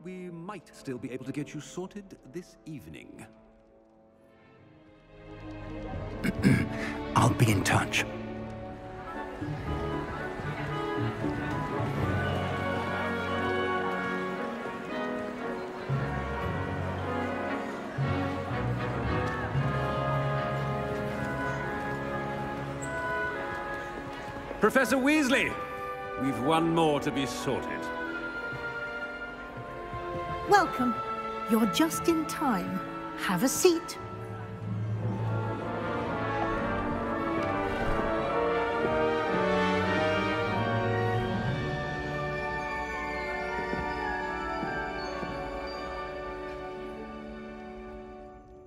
we might still be able to get you sorted this evening. I'll be in touch. Professor Weasley, we've one more to be sorted. Welcome. You're just in time. Have a seat.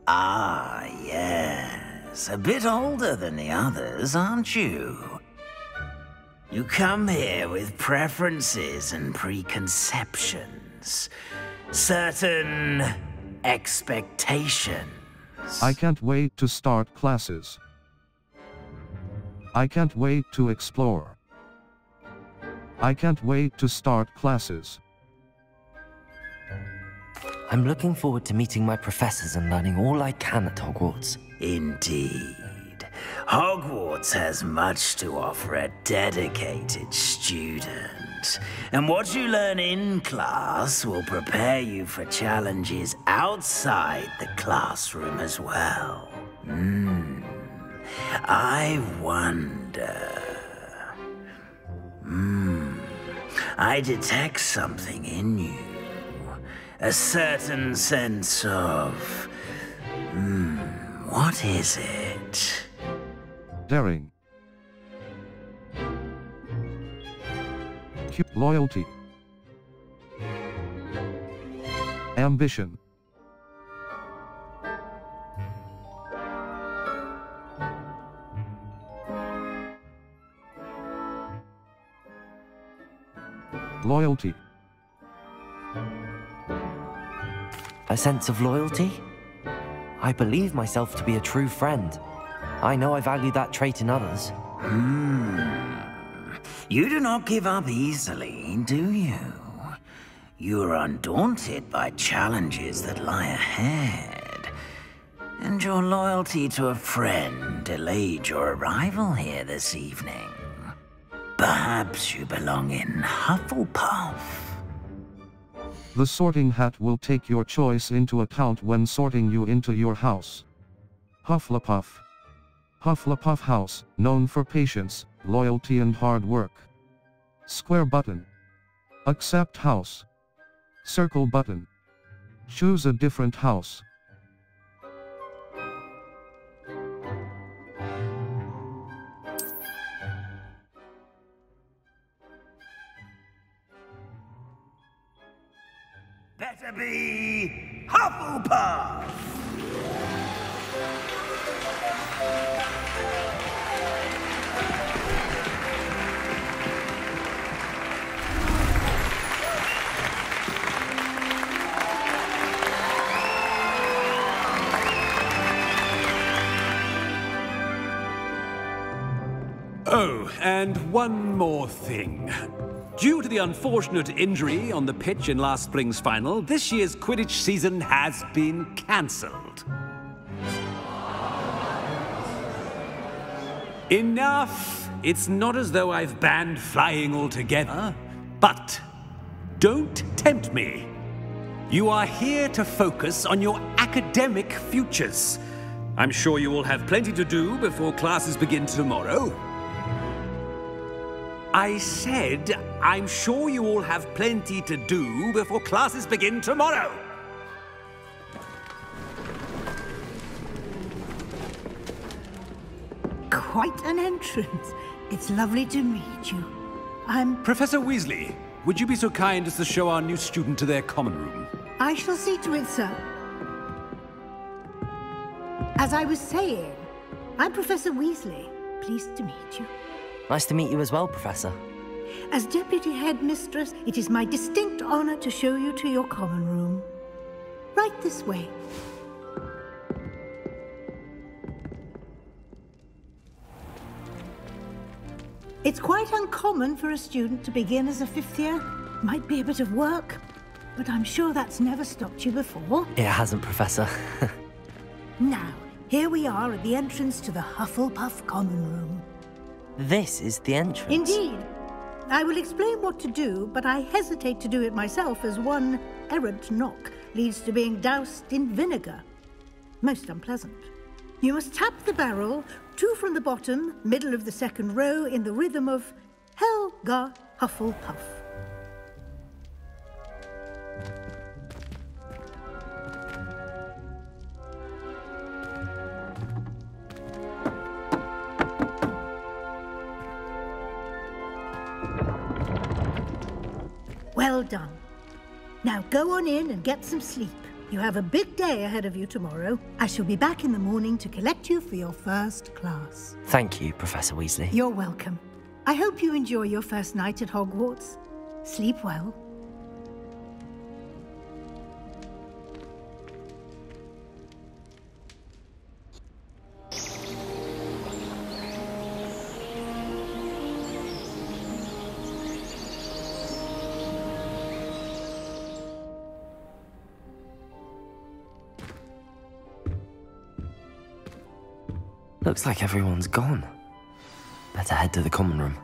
Ah, yes. A bit older than the others, aren't you? You come here with preferences and preconceptions. Certain expectations. I can't wait to start classes. I can't wait to explore. I can't wait to start classes. I'm looking forward to meeting my professors and learning all I can at Hogwarts. Indeed. Hogwarts has much to offer a dedicated student. And what you learn in class will prepare you for challenges outside the classroom as well. I wonder... I detect something in you. A certain sense of... what is it? Daring. Loyalty. Ambition. Loyalty. A sense of loyalty? I believe myself to be a true friend. I know I value that trait in others. You do not give up easily, do you? You are undaunted by challenges that lie ahead. And your loyalty to a friend delayed your arrival here this evening. Perhaps you belong in Hufflepuff. The sorting hat will take your choice into account when sorting you into your house. Hufflepuff. Hufflepuff House, known for patience, loyalty and hard work. Square button. Accept house. Circle button. Choose a different house. Better be Hufflepuff! Oh, and one more thing. Due to the unfortunate injury on the pitch in last spring's final, this year's Quidditch season has been cancelled. Enough! It's not as though I've banned flying altogether, but don't tempt me. You are here to focus on your academic futures. I'm sure you will have plenty to do before classes begin tomorrow. I said, I'm sure you all have plenty to do before classes begin tomorrow. Quite an entrance. It's lovely to meet you. I'm... Professor Weasley, would you be so kind as to show our new student to their common room? I shall see to it, sir. As I was saying, I'm Professor Weasley. Pleased to meet you. Nice to meet you as well, Professor. As Deputy Headmistress, it is my distinct honor to show you to your common room. Right this way. It's quite uncommon for a student to begin as a fifth year. Might be a bit of work, but I'm sure that's never stopped you before. It hasn't, Professor. Now, here we are at the entrance to the Hufflepuff Common Room. This is the entrance. Indeed. I will explain what to do, but I hesitate to do it myself as one errant knock leads to being doused in vinegar. Most unpleasant. You must tap the barrel, 2 from the bottom, middle of the second row, in the rhythm of Helga Hufflepuff. Well done. Now go on in and get some sleep. You have a big day ahead of you tomorrow. I shall be back in the morning to collect you for your first class. Thank you, Professor Weasley. You're welcome. I hope you enjoy your first night at Hogwarts. Sleep well. Looks like everyone's gone. Better head to the common room.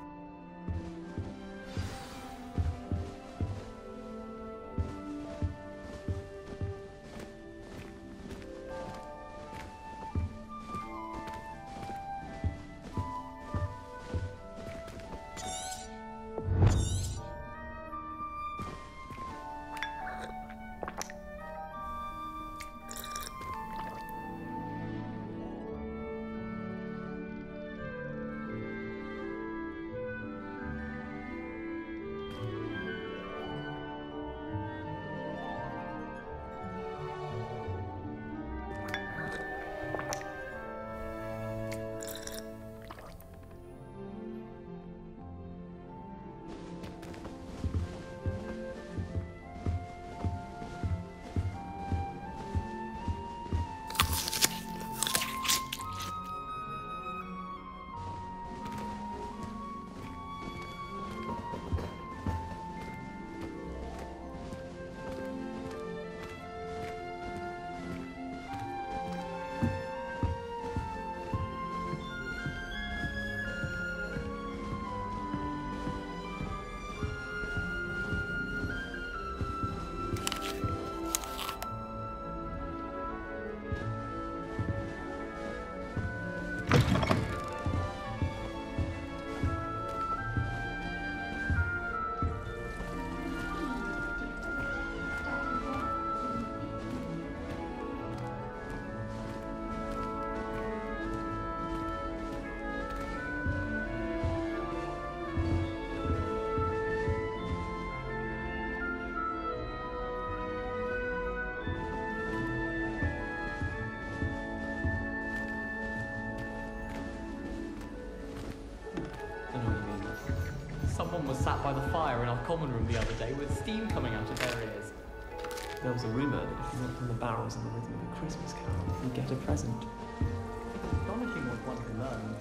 Someone was sat by the fire in our common room the other day with steam coming out of their ears. There was a rumour that if you went from the barrels in the rhythm of a Christmas carol, you'd get a present. Astonishing what one can learn.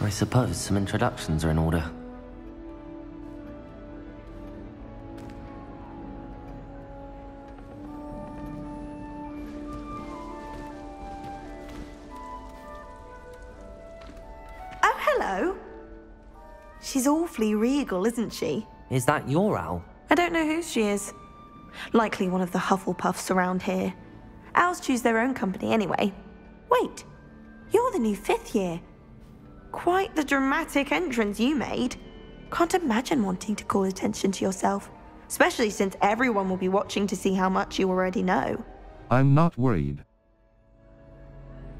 I suppose some introductions are in order. Oh, hello. She's awfully regal, isn't she? Is that your owl? I don't know who she is. Likely one of the Hufflepuffs around here. Owls choose their own company anyway. Wait, you're the new 5th year. Quite the dramatic entrance you made. Can't imagine wanting to call attention to yourself, especially since everyone will be watching to see how much you already know. I'm not worried.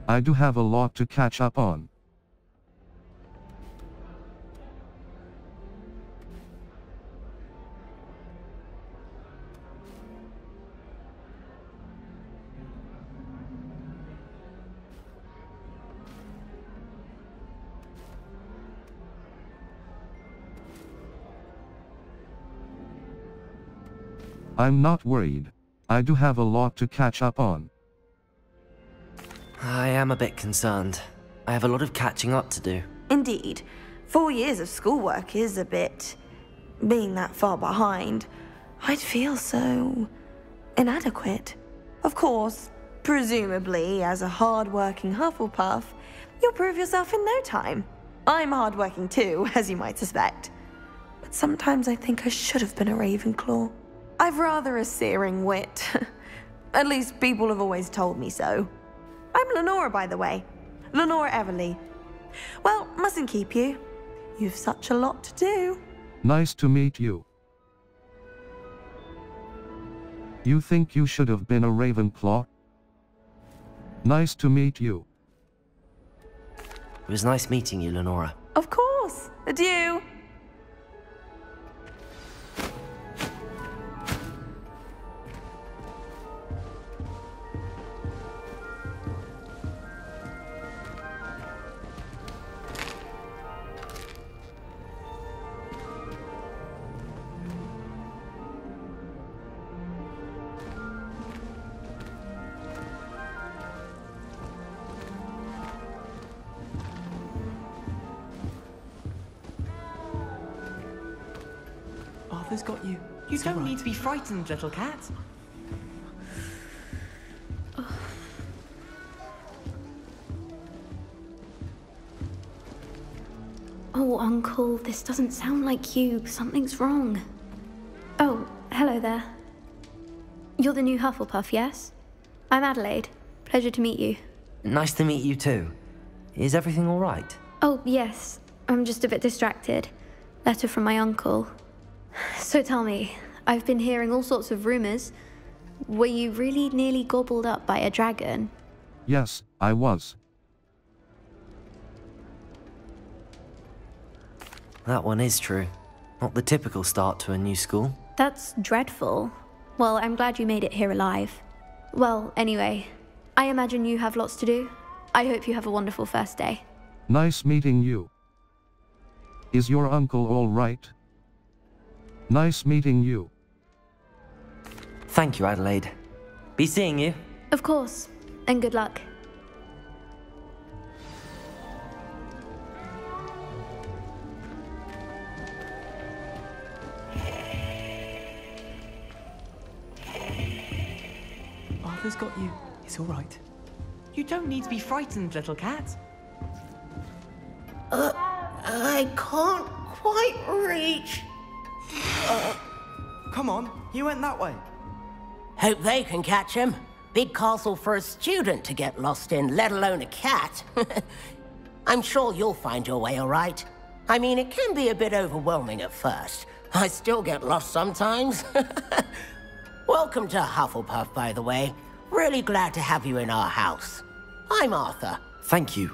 I do have a lot to catch up on. I'm not worried. I do have a lot to catch up on. I am a bit concerned. I have a lot of catching up to do. Indeed. 4 years of schoolwork is a bit... being that far behind. I'd feel so... inadequate. Of course, presumably, as a hard-working Hufflepuff, you'll prove yourself in no time. I'm hard-working too, as you might suspect. But sometimes I think I should have been a Ravenclaw. I've rather a searing wit. At least people have always told me so. I'm Lenora, by the way. Lenora Everly. Well, mustn't keep you. You've such a lot to do. Nice to meet you. You think you should have been a Ravenclaw? Nice to meet you. It was nice meeting you, Lenora. Of course. Adieu. Arthur's got you. You don't need to be frightened, little cat. Oh, Uncle, this doesn't sound like you. Something's wrong. Oh, hello there. You're the new Hufflepuff, yes? I'm Adelaide. Pleasure to meet you. Nice to meet you too. Is everything all right? Oh, yes. I'm just a bit distracted. Letter from my uncle. So tell me, I've been hearing all sorts of rumors. Were you really nearly gobbled up by a dragon? Yes, I was. That one is true. Not the typical start to a new school. That's dreadful. Well, I'm glad you made it here alive. Well, anyway, I imagine you have lots to do. I hope you have a wonderful first day. Nice meeting you. Is your uncle all right? Nice meeting you. Thank you, Adelaide. Be seeing you. Of course, and good luck. Arthur's got you. It's all right. You don't need to be frightened, little cat. I can't quite reach. Come on, he went that way. Hope they can catch him. Big castle for a student to get lost in, let alone a cat. I'm sure you'll find your way all right. I mean, it can be a bit overwhelming at first. I still get lost sometimes. Welcome to Hufflepuff, by the way. Really glad to have you in our house. I'm Arthur. Thank you.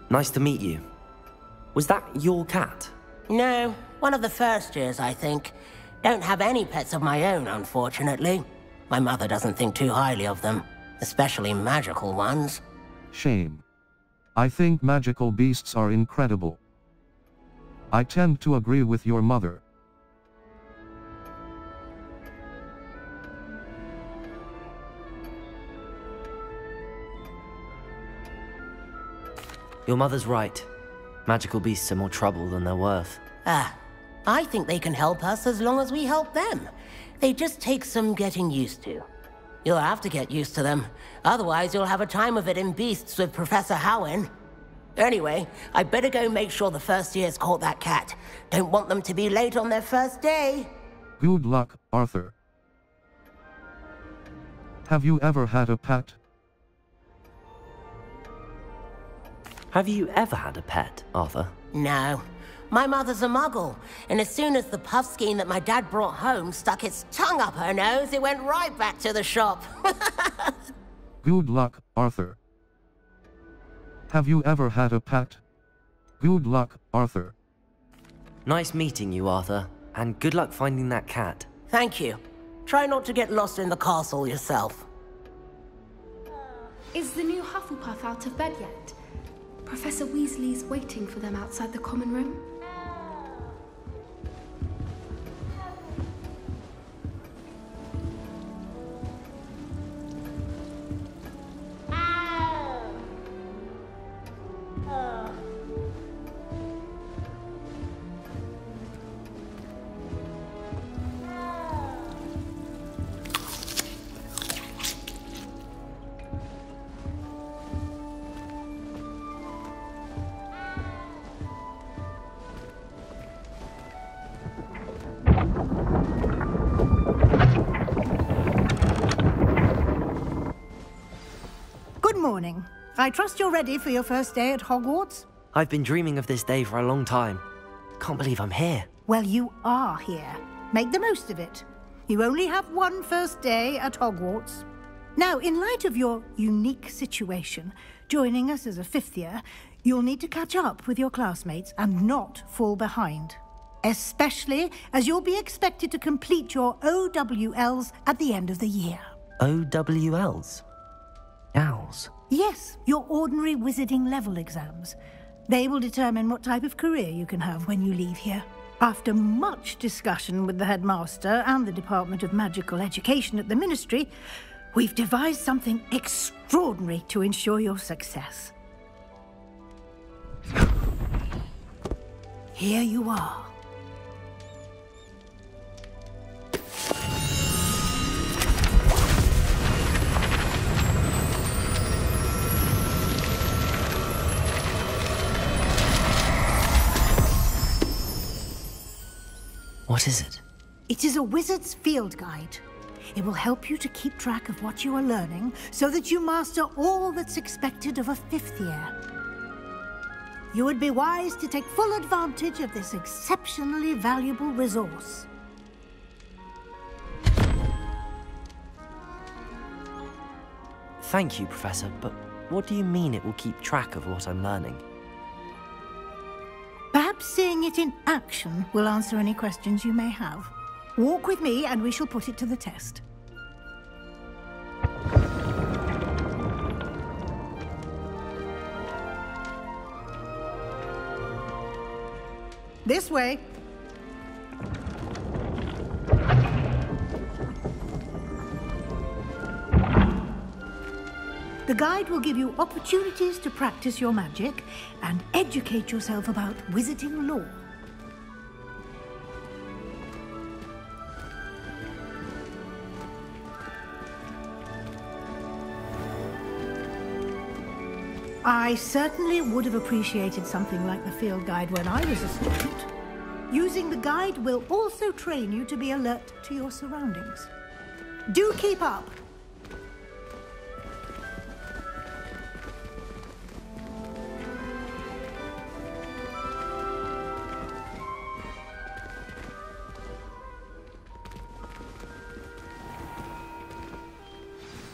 Nice to meet you. Was that your cat? No, one of the first years, I think. Don't have any pets of my own, unfortunately. My mother doesn't think too highly of them, especially magical ones. Shame. I think magical beasts are incredible. I tend to agree with your mother. Your mother's right. Magical beasts are more trouble than they're worth. I think they can help us as long as we help them. They just take some getting used to. You'll have to get used to them. Otherwise, you'll have a time of it in Beasts with Professor Howin. Anyway, I better go make sure the first years caught that cat. Don't want them to be late on their first day. Good luck, Arthur. Have you ever had a pet? Have you ever had a pet, Arthur? No. My mother's a muggle, and as soon as the puffskein that my dad brought home stuck its tongue up her nose, it went right back to the shop. Good luck, Arthur. Have you ever had a pet? Good luck, Arthur. Nice meeting you, Arthur, and good luck finding that cat. Thank you. Try not to get lost in the castle yourself. Is the new Hufflepuff out of bed yet? Professor Weasley's waiting for them outside the common room. Morning. I trust you're ready for your first day at Hogwarts? I've been dreaming of this day for a long time. Can't believe I'm here. Well, you are here. Make the most of it. You only have one first day at Hogwarts. Now, in light of your unique situation, joining us as a fifth year, you'll need to catch up with your classmates and not fall behind. Especially as you'll be expected to complete your OWLs at the end of the year. OWLs? Owls? Yes, your ordinary wizarding level exams. They will determine what type of career you can have when you leave here. After much discussion with the headmaster and the Department of Magical Education at the Ministry, we've devised something extraordinary to ensure your success. Here you are. What is it? It is a wizard's field guide. It will help you to keep track of what you are learning so that you master all that's expected of a fifth year. You would be wise to take full advantage of this exceptionally valuable resource. Thank you, Professor, but what do you mean it will keep track of what I'm learning? Perhaps seeing it in action will answer any questions you may have. Walk with me and we shall put it to the test. This way. The guide will give you opportunities to practice your magic and educate yourself about wizarding lore. I certainly would have appreciated something like the field guide when I was a student. Using the guide will also train you to be alert to your surroundings. Do keep up!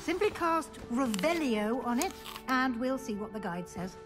Simply cast Revelio on it, and we'll see what the guide says.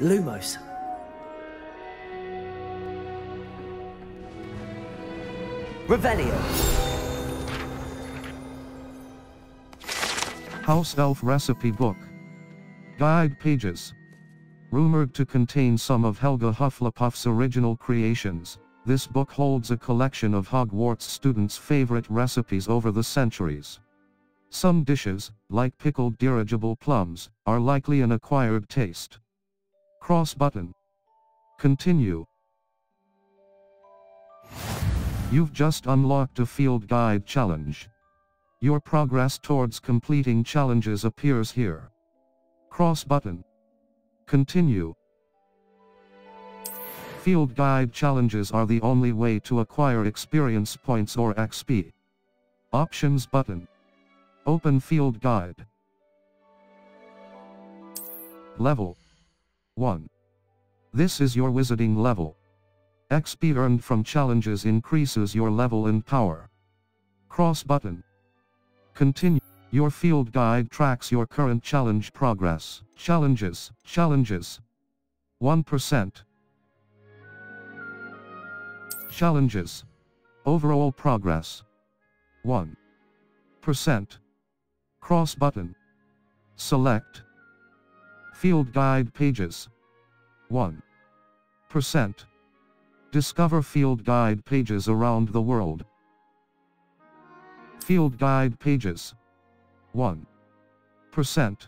Lumos. Revelio. House Elf Recipe Book. Guide pages. Rumored to contain some of Helga Hufflepuff's original creations, this book holds a collection of Hogwarts students' favorite recipes over the centuries. Some dishes, like pickled dirigible plums, are likely an acquired taste. Cross button. Continue. You've just unlocked a field guide challenge. Your progress towards completing challenges appears here. Cross button. Continue. Field guide challenges are the only way to acquire experience points or XP. Options button. Open field guide. Level 1. This is your wizarding level. XP earned from challenges increases your level and power. Cross button. Continue. Your field guide tracks your current challenge progress. Challenges. 1%. Challenges. Overall progress. 1%. Cross button. Select. Field guide pages. 1%. Discover field guide pages around the world. Field guide pages. 1%.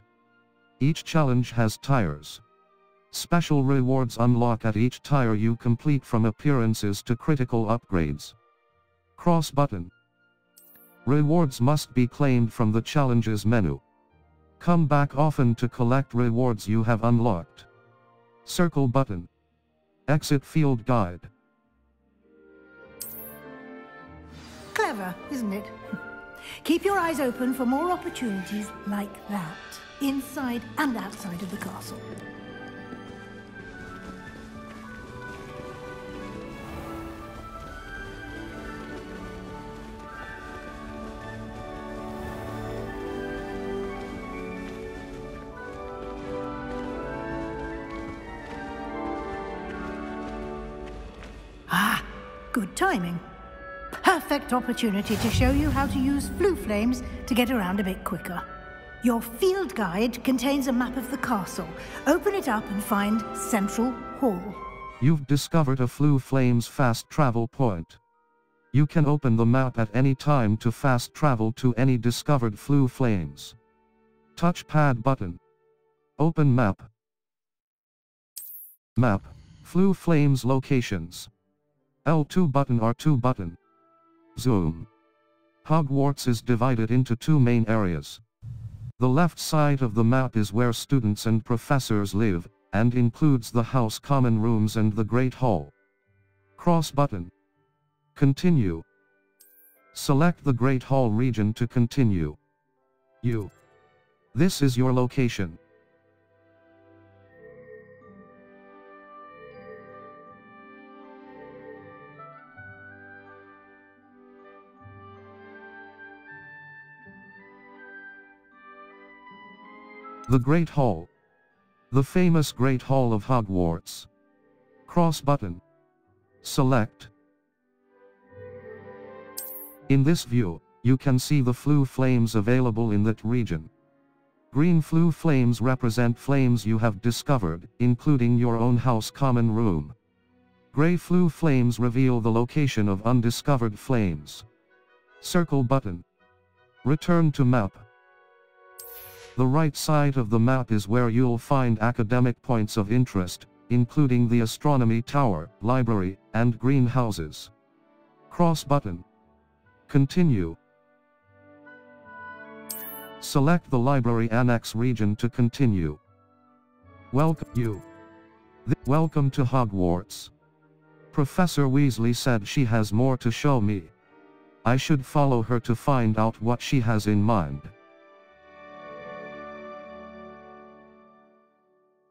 Each challenge has tires. Special rewards unlock at each tire you complete, from appearances to critical upgrades. Cross button. Rewards must be claimed from the challenges menu. Come back often to collect rewards you have unlocked. Circle button. Exit field guide. Clever, isn't it? Keep your eyes open for more opportunities like that, inside and outside of the castle. Ah, good timing. Perfect opportunity to show you how to use flue flames to get around a bit quicker. Your field guide contains a map of the castle. Open it up and find Central Hall. You've discovered a flue flames fast travel point. You can open the map at any time to fast travel to any discovered flue flames. Touchpad button. Open map. Map. Flue flames locations. L2 button, R2 button. Zoom. Hogwarts is divided into two main areas. The left side of the map is where students and professors live, and includes the house common rooms and the Great Hall. Cross button. Continue. Select the Great Hall region to continue. This is your location. The Great Hall. The famous Great Hall of Hogwarts. Cross button. Select. In this view, you can see the flue flames available in that region. Green flue flames represent flames you have discovered, including your own house common room. Gray flue flames reveal the location of undiscovered flames. Circle button. Return to map. The right side of the map is where you'll find academic points of interest, including the Astronomy Tower, Library, and greenhouses. Cross button. Continue. Select the Library Annex region to continue. Welcome to Hogwarts. Professor Weasley said she has more to show me. I should follow her to find out what she has in mind.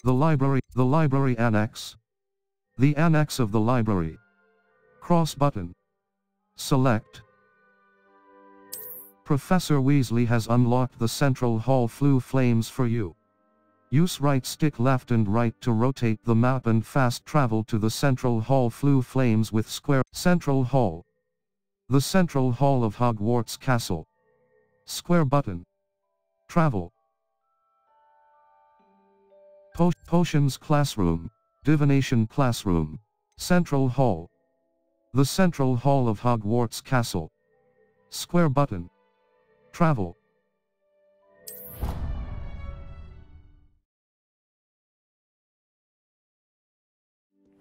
The library annex. The annex of the library. Cross button. Select. Professor Weasley has unlocked the Central Hall flue flames for you. Use right stick left and right to rotate the map and fast travel to the Central Hall flue flames with square. Central Hall. The Central Hall of Hogwarts Castle. Square button. Travel. Potions Classroom. Divination Classroom. Central Hall. The Central Hall of Hogwarts Castle. Square button. Travel.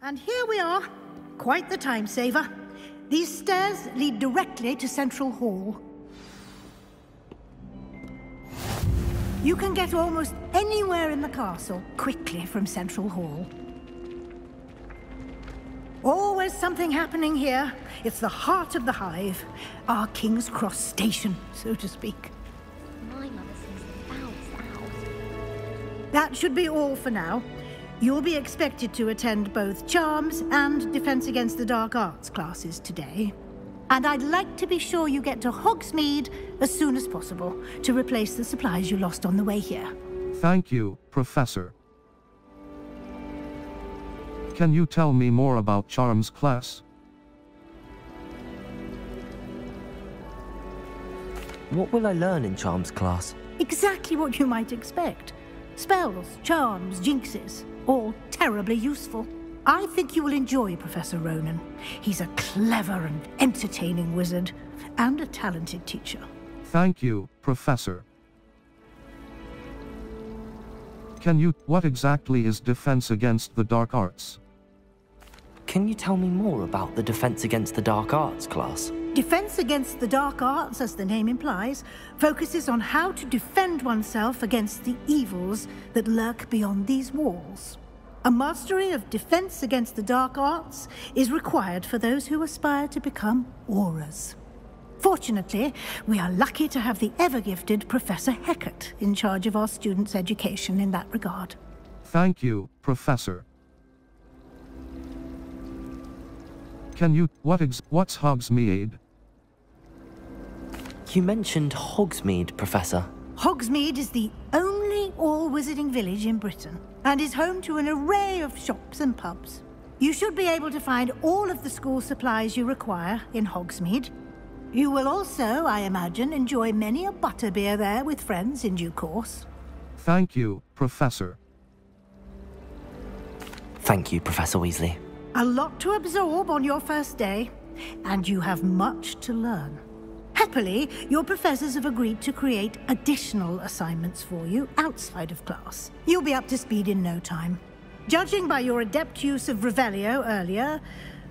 And here we are. Quite the time saver. These stairs lead directly to Central Hall. You can get almost anywhere in the castle quickly from Central Hall. Always something happening here. It's the heart of the hive. Our King's Cross station, so to speak. My mother says the bell's out. That should be all for now. You'll be expected to attend both Charms and Defense Against the Dark Arts classes today. And I'd like to be sure you get to Hogsmeade as soon as possible to replace the supplies you lost on the way here. Thank you, Professor. Can you tell me more about Charms class? What will I learn in Charms class? Exactly what you might expect. Spells, charms, jinxes, all terribly useful. I think you will enjoy Professor Ronan. He's a clever and entertaining wizard, and a talented teacher. Thank you, Professor. What exactly is Defense Against the Dark Arts? Can you tell me more about the Defense Against the Dark Arts class? Defense Against the Dark Arts, as the name implies, focuses on how to defend oneself against the evils that lurk beyond these walls. A mastery of Defense Against the Dark Arts is required for those who aspire to become Aurors. Fortunately, we are lucky to have the ever-gifted Professor Hecat in charge of our students' education in that regard. Thank you, Professor. What's Hogsmeade? You mentioned Hogsmeade, Professor. Hogsmeade is the only all-wizarding village in Britain, and is home to an array of shops and pubs. You should be able to find all of the school supplies you require in Hogsmeade. You will also, I imagine, enjoy many a butterbeer there with friends in due course. Thank you, Professor. Thank you, Professor Weasley. A lot to absorb on your first day, and you have much to learn. Happily, your professors have agreed to create additional assignments for you outside of class. You'll be up to speed in no time. Judging by your adept use of Revelio earlier,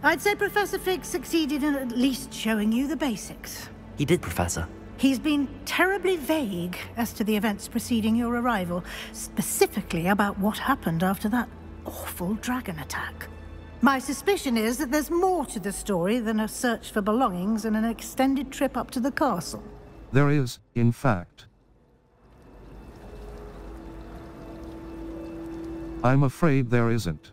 I'd say Professor Fig succeeded in at least showing you the basics. He did, Professor. He's been terribly vague as to the events preceding your arrival, specifically about what happened after that awful dragon attack. My suspicion is that there's more to the story than a search for belongings and an extended trip up to the castle. There is, in fact. I'm afraid there isn't.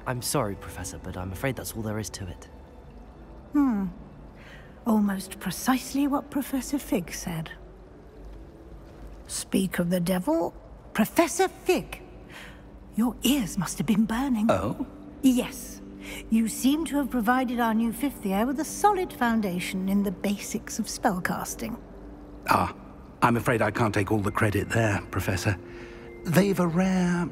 I'm sorry, Professor, but I'm afraid that's all there is to it. Almost precisely what Professor Fig said. Speak of the devil, Professor Fig. Your ears must have been burning. Oh? Yes. You seem to have provided our new fifth year with a solid foundation in the basics of spellcasting. Ah, I'm afraid I can't take all the credit there, Professor. They've a rare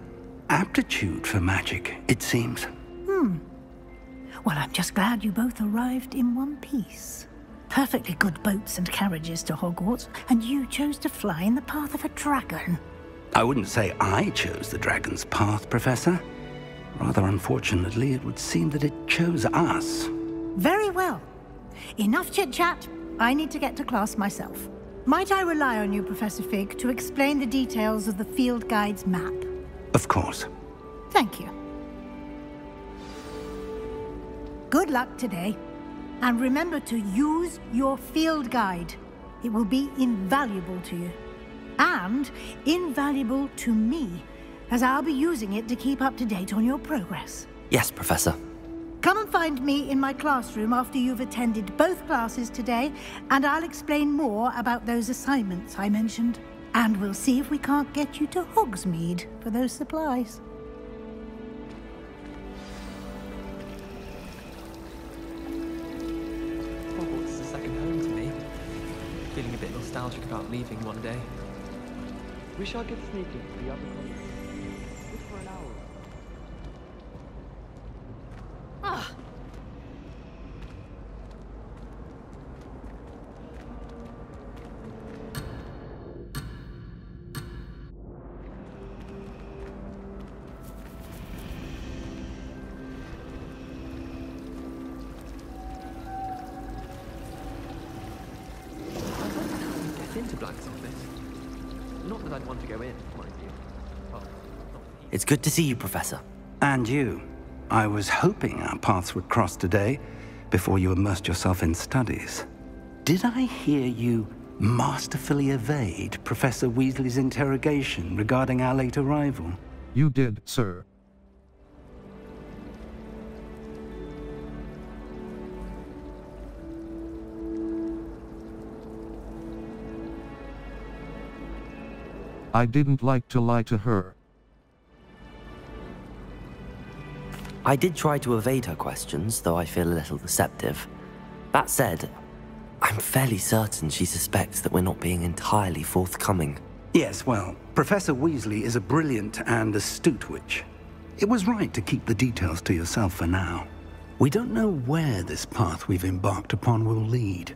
aptitude for magic, it seems. Well, I'm just glad you both arrived in one piece. Perfectly good boats and carriages to Hogwarts, and you chose to fly in the path of a dragon. I wouldn't say I chose the dragon's path, Professor. Rather unfortunately, it would seem that it chose us. Very well. Enough chit-chat. I need to get to class myself. Might I rely on you, Professor Fig, to explain the details of the field guide's map? Of course. Thank you. Good luck today. And remember to use your field guide. It will be invaluable to you. And invaluable to me, as I'll be using it to keep up to date on your progress. Yes, Professor. Come and find me in my classroom after you've attended both classes today, and I'll explain more about those assignments I mentioned. And we'll see if we can't get you to Hogsmeade for those supplies. nostalgic about leaving one day. Wish I could sneak into the other college. Just for an hour. Ah! Into Black's office. Not that I'd want to go in, mind you. Well, It's good to see you, Professor. And you. I was hoping our paths would cross today, before you immersed yourself in studies. Did I hear you masterfully evade Professor Weasley's interrogation regarding our late arrival? You did, sir. I didn't like to lie to her. I did try to evade her questions, though I feel a little deceptive. That said, I'm fairly certain she suspects that we're not being entirely forthcoming. Yes, well, Professor Weasley is a brilliant and astute witch. It was right to keep the details to yourself for now. We don't know where this path we've embarked upon will lead.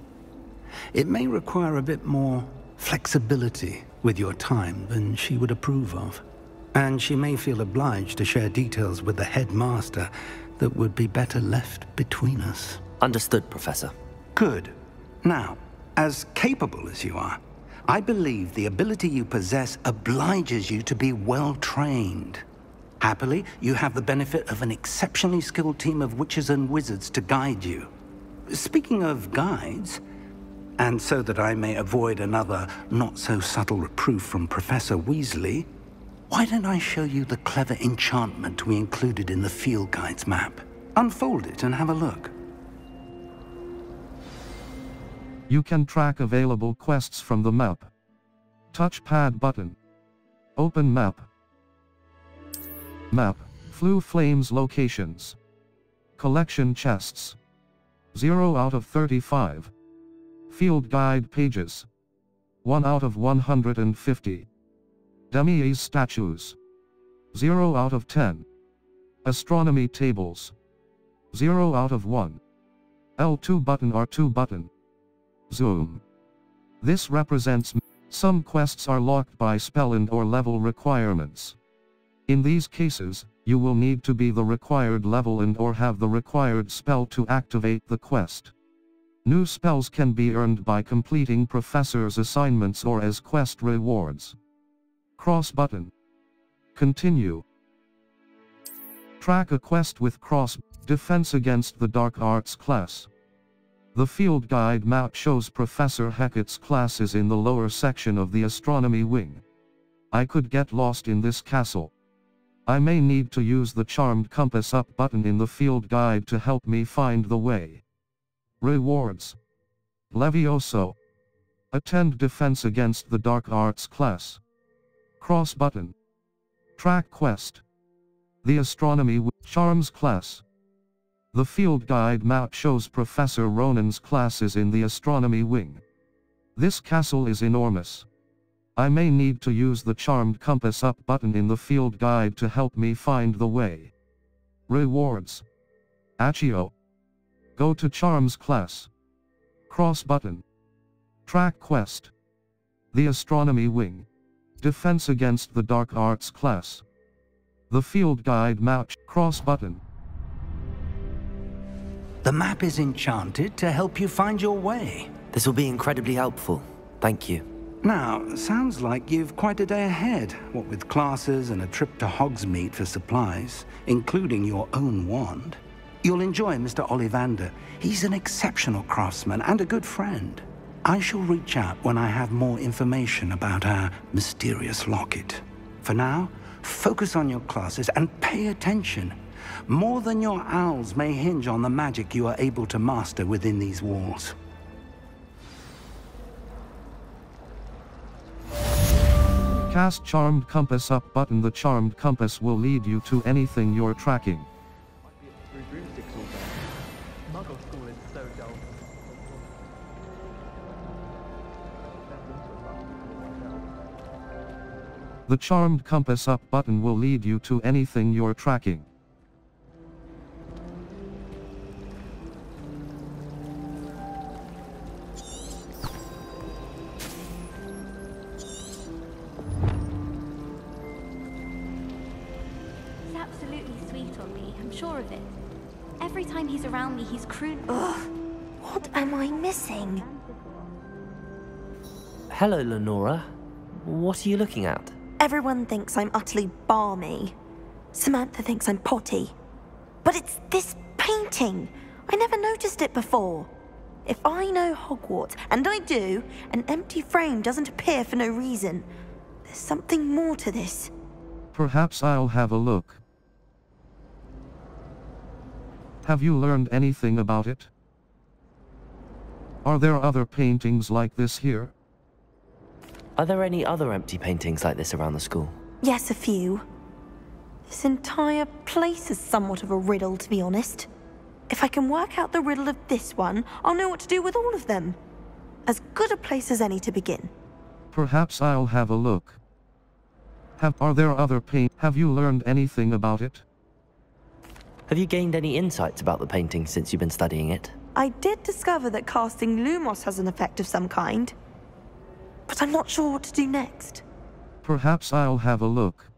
It may require a bit more flexibility with your time than she would approve of. And she may feel obliged to share details with the headmaster that would be better left between us. Understood, Professor. Good. Now, as capable as you are, I believe the ability you possess obliges you to be well trained. Happily, you have the benefit of an exceptionally skilled team of witches and wizards to guide you. Speaking of guides, and so that I may avoid another not-so-subtle reproof from Professor Weasley, why don't I show you the clever enchantment we included in the field guide's map? Unfold it and have a look. You can track available quests from the map. Touchpad button. Open map. Map. Flue Flames locations. Collection chests. 0 out of 35. Field guide pages. 1 out of 150. Demi's statues. 0 out of 10. Astronomy tables. 0 out of 1. L2 button R2 button. Zoom. This represents some quests are locked by spell and or level requirements. In these cases, you will need to be the required level and or have the required spell to activate the quest. New spells can be earned by completing professor's assignments or as quest rewards. Cross button. Continue. Track a quest with cross, Defense against the Dark Arts class. The field guide map shows Professor Hecat's classes in the lower section of the astronomy wing. I could get lost in this castle. I may need to use the charmed compass up button in the field guide to help me find the way. Rewards. Levioso. Attend Defense against the Dark Arts class. Cross button. Track quest. The Astronomy Charms class. The field guide map shows Professor Ronan's classes in the astronomy wing. This castle is enormous. I may need to use the charmed compass up button in the field guide to help me find the way. Rewards. Accio. Go to Charms class. Cross button. Track quest. The Astronomy Wing. Defense against the Dark Arts class. The field guide map. Cross button. The map is enchanted to help you find your way. This will be incredibly helpful. Thank you. Now, sounds like you've quite a day ahead, what with classes and a trip to Hogsmeade for supplies, including your own wand. You'll enjoy Mr. Ollivander. He's an exceptional craftsman and a good friend. I shall reach out when I have more information about our mysterious locket. For now, focus on your classes and pay attention. More than your owls may hinge on the magic you are able to master within these walls. Cast Charmed Compass up button. The Charmed Compass will lead you to anything you're tracking. Muggle school is so dull. The charmed compass up button will lead you to anything you're tracking. He's absolutely sweet on me, I'm sure of it. Every time he's around me, he's crude. Ugh, what am I missing? Hello, Lenora. What are you looking at? Everyone thinks I'm utterly balmy. Samantha thinks I'm potty. But it's this painting. I never noticed it before. If I know Hogwarts, and I do, an empty frame doesn't appear for no reason. There's something more to this. Perhaps I'll have a look. Have you learned anything about it? Are there other paintings like this here? Are there any other empty paintings like this around the school? Yes, a few. This entire place is somewhat of a riddle, to be honest. If I can work out the riddle of this one, I'll know what to do with all of them. As good a place as any to begin. Perhaps I'll have a look. Are there other Have you learned anything about it? Have you gained any insights about the painting since you've been studying it? I did discover that casting Lumos has an effect of some kind. But I'm not sure what to do next. Perhaps I'll have a look.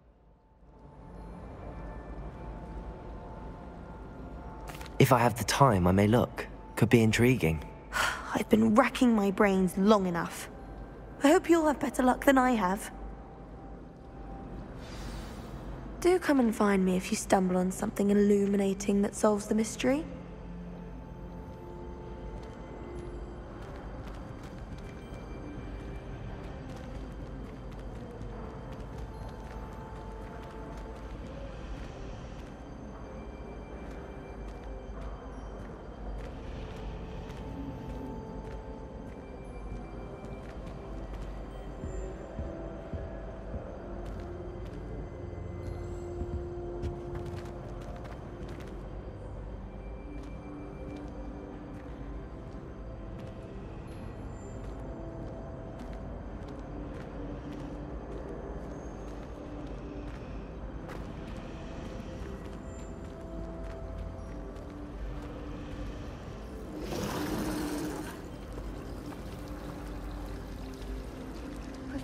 If I have the time, I may look. Could be intriguing. I've been racking my brains long enough. I hope you'll have better luck than I have. Do come and find me if you stumble on something illuminating that solves the mystery.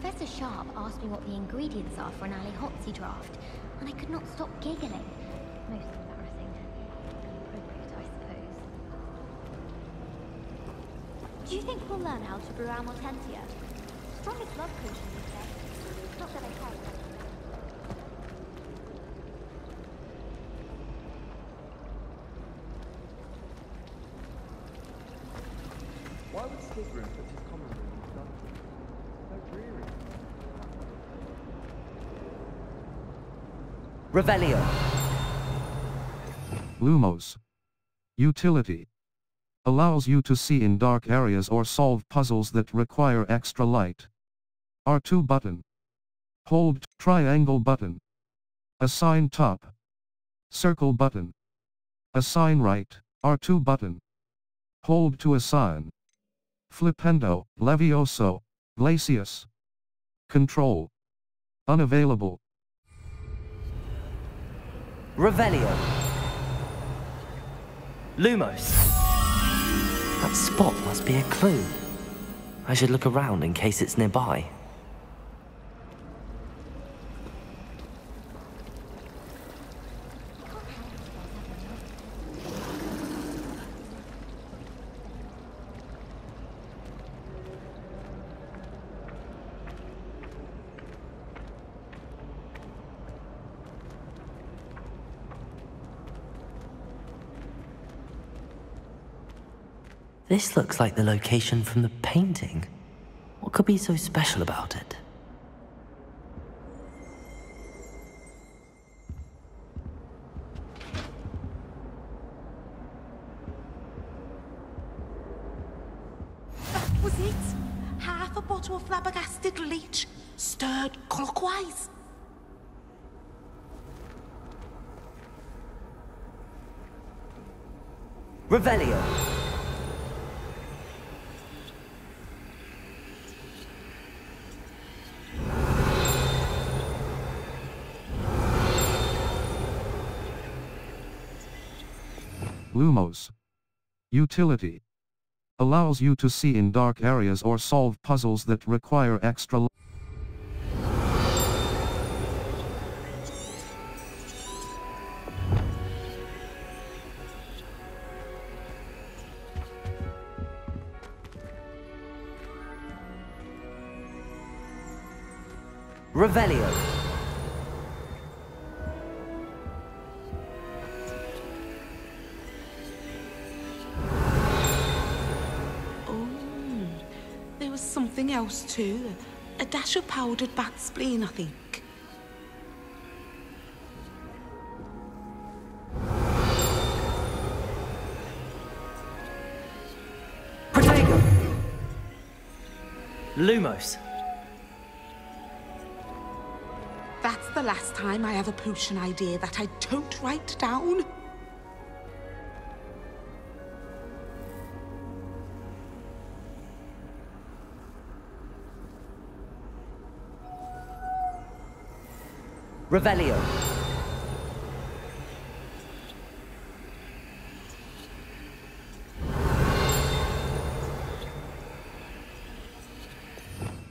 Professor Sharp asked me what the ingredients are for an Ali Hotzi draft, and I could not stop giggling. Most embarrassing. Appropriate, I suppose. Do you think we'll learn how to brew our Mortentia? Strongest love potion, you said. Not that I care. Why would Slytherin put his common room in his dungeon? So dreary. Revelio. Lumos. Utility. Allows you to see in dark areas or solve puzzles that require extra light. R2 button. Hold triangle button. Assign top. Circle button. Assign right. R2 button. Hold to assign. Flipendo, Levioso, Glacius. Control. Unavailable. Revelio. Lumos. That spot must be a clue. I should look around in case it's nearby. This looks like the location from the painting. What could be so special about it? That was it. Half a bottle of flabbergasted leech, stirred clockwise. Revelio. Lumos. Utility. Allows you to see in dark areas or solve puzzles that require extra Revelio. Oh, there was something else too. A dash of powdered bat spleen, I think. Protego. Lumos. That's the last time I have a potion idea that I don't write down. Revelio.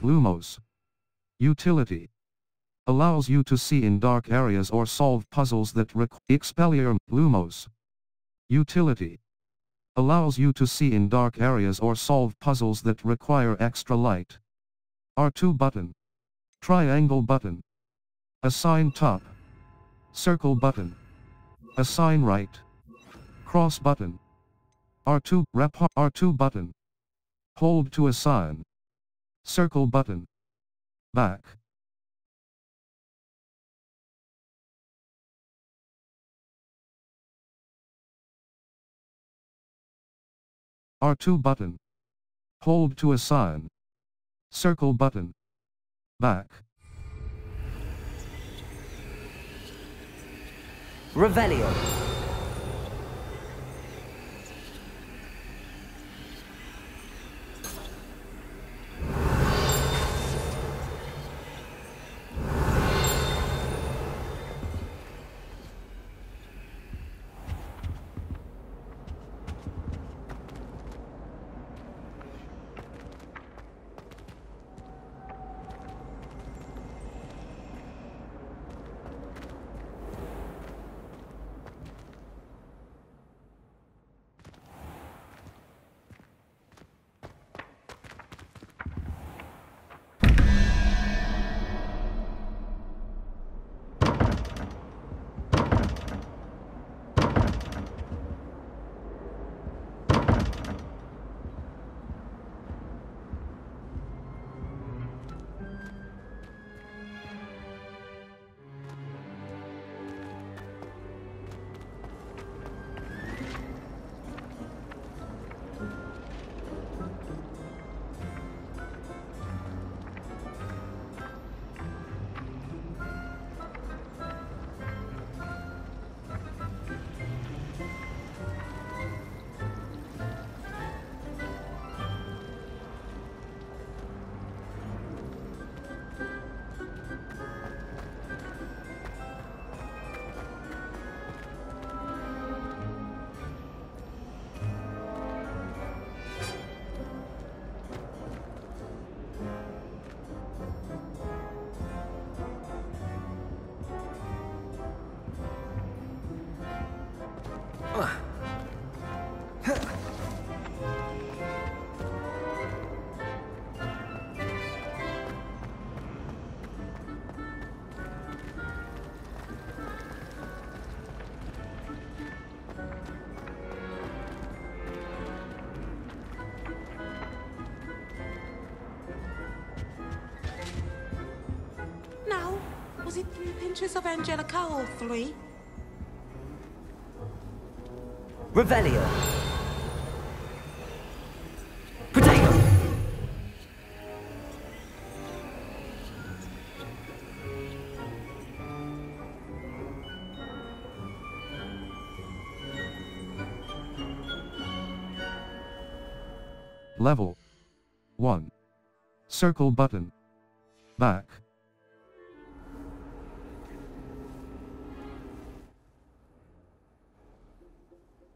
Lumos. Utility. Allows you to see in dark areas or solve puzzles that require Expelliarm. Lumos. Utility. Allows you to see in dark areas or solve puzzles that require extra light. R2 button. Triangle button. Assign top. Circle button. Assign right. Cross button. R2 rep R2 button. Hold to assign. Circle button. Back. R2 button. Hold to assign. Circle button. Back. Revelio. Now, was it 3 pinches of Angelica or 3? Revelio. Protego. Level 1. Circle button. Back.